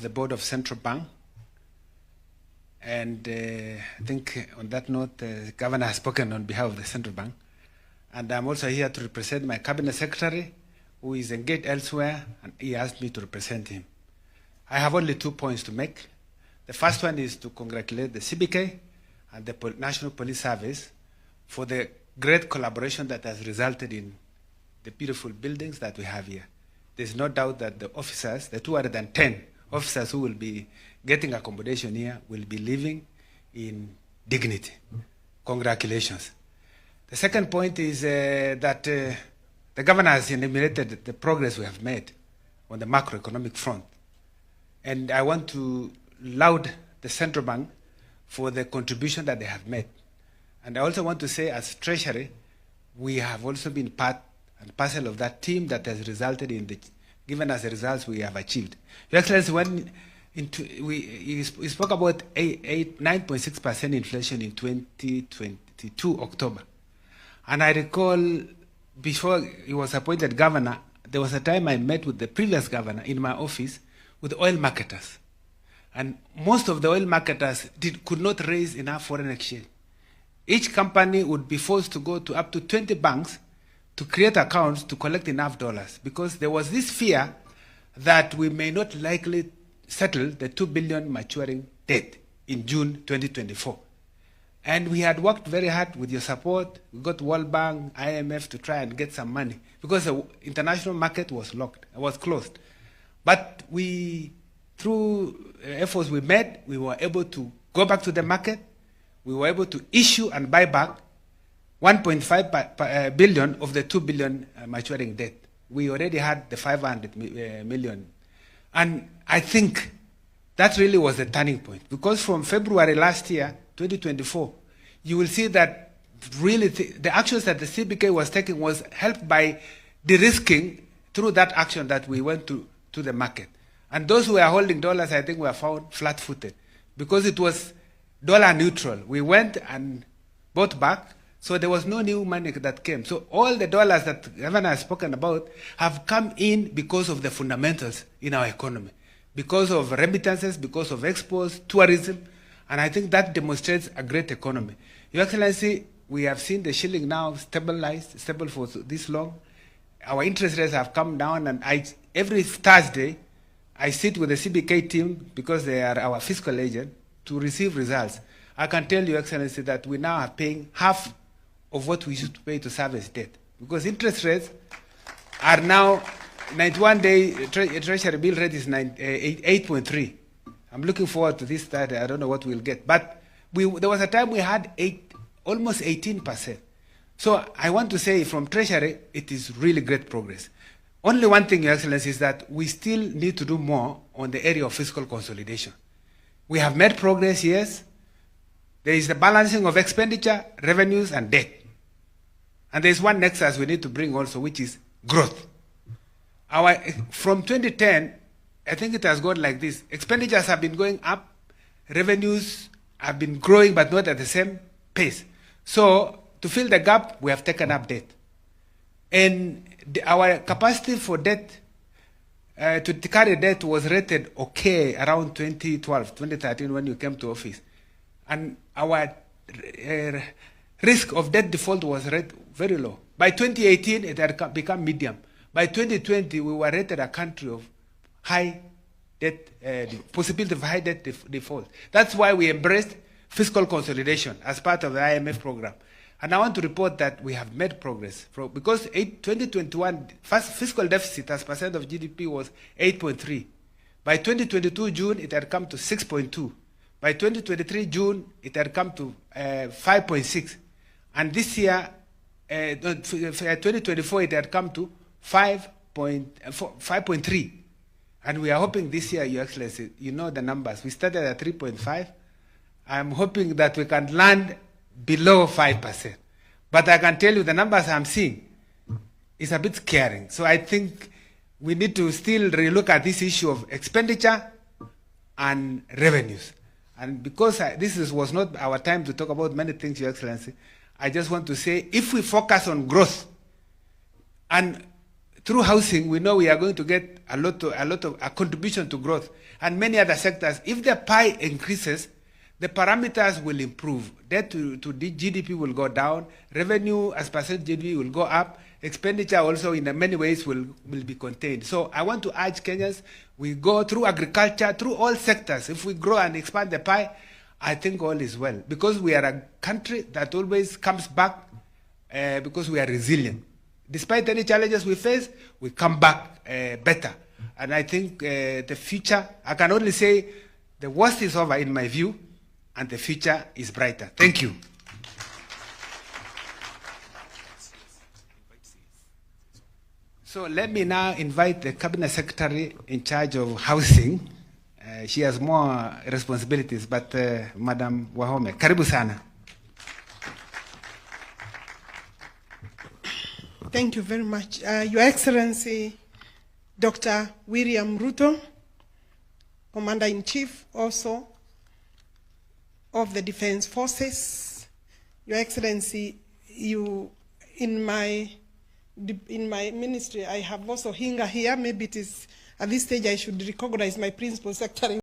the board of Central Bank. And I think on that note, the governor has spoken on behalf of the Central Bank. And I'm also here to represent my cabinet secretary, who is engaged elsewhere, and he asked me to represent him. I have only 2 points to make. The first one is to congratulate the CBK and the National Police Service for the great collaboration that has resulted in the beautiful buildings that we have here. There's no doubt that the officers, the 210 officers who will be getting accommodation here, will be living in dignity. Congratulations. The second point is that the governor has enumerated the progress we have made on the macroeconomic front. And I want to laud the Central Bank for the contribution that they have made. And I also want to say, as Treasury, we have also been part and parcel of that team that has resulted in given us the results we have achieved. Your Excellency, when we spoke about 9.6% inflation in 2022 October. And I recall before he was appointed governor, there was a time I met with the previous governor in my office with oil marketers. And most of the oil marketers could not raise enough foreign exchange. Each company would be forced to go to up to 20 banks to create accounts to collect enough dollars, because there was this fear that we may not likely settle the 2 billion maturing debt in June 2024. And we had worked very hard with your support. We got World Bank, IMF to try and get some money, because the international market was locked, was closed. But we, through efforts we made, we were able to go back to the market. We were able to issue and buy back 1.5 billion of the 2 billion maturing debt. We already had the 500 million. And I think that really was the turning point, because from February last year, 2024, you will see that really the actions that the CBK was taking was helped by de-risking through that action that we went to the market. And those who were holding dollars, I think, were found flat-footed, because it was dollar neutral. We went and bought back, so there was no new money that came. So all the dollars that the governor has spoken about have come in because of the fundamentals in our economy, because of remittances, because of exports, tourism, and I think that demonstrates a great economy. Your Excellency, we have seen the shilling now stable for this long. Our interest rates have come down, and every Thursday, I sit with the CBK team, because they are our fiscal agent, to receive results. I can tell you, Excellency, that we now are paying half of what we used to pay to service debt, because interest rates are now 91-day Treasury bill rate is 8.3. I'm looking forward to this study. I don't know what we'll get, but there was a time we had almost 18%. So I want to say, from Treasury, it is really great progress. Only one thing, Your Excellency, is that we still need to do more on the area of fiscal consolidation. We have made progress, yes. There is the balancing of expenditure, revenues, and debt. And there's one nexus we need to bring also, which is growth. From 2010, I think it has gone like this. Expenditures have been going up, revenues have been growing, but not at the same pace. So to fill the gap, we have taken up debt. And our capacity for debt, to carry debt, was rated okay around 2012, 2013, when you came to office. And our risk of debt default was rated very low. By 2018, it had become medium. By 2020, we were rated a country of high debt, possibility of high debt default. That's why we embraced fiscal consolidation as part of the IMF program. And I want to report that we have made progress. Because 2021, fiscal deficit as percent of GDP was 8.3. By 2022 June, it had come to 6.2. By 2023 June, it had come to 5.6. And this year, 2024, it had come to 5.3. And we are hoping this year, Your Excellency, you know the numbers. We started at 3.5. I'm hoping that we can land below 5%. But I can tell you the numbers I'm seeing is a bit scaring. So I think we need to still relook at this issue of expenditure and revenues. And because this was not our time to talk about many things, Your Excellency, I just want to say, if we focus on growth and through housing, we know we are going to get a lot of a contribution to growth, and many other sectors. If the pie increases, the parameters will improve. Debt to GDP will go down. Revenue as percent GDP will go up. Expenditure also in many ways will be contained. So I want to urge Kenyans, we go through agriculture, through all sectors. If we grow and expand the pie, I think all is well. Because we are a country that always comes back because we are resilient. Despite any challenges we face, we come back better. And I think the future, I can only say the worst is over in my view, and the future is brighter. Thank you. So let me now invite the Cabinet Secretary in charge of housing. She has more responsibilities, but Madam Wahome, karibu sana. Thank you very much. Your Excellency, Dr. William Ruto, Commander-in-Chief also of the Defense Forces. Your Excellency, in my ministry, I have also Hinga here. Maybe it is, at this stage, I should recognize my Principal Secretary.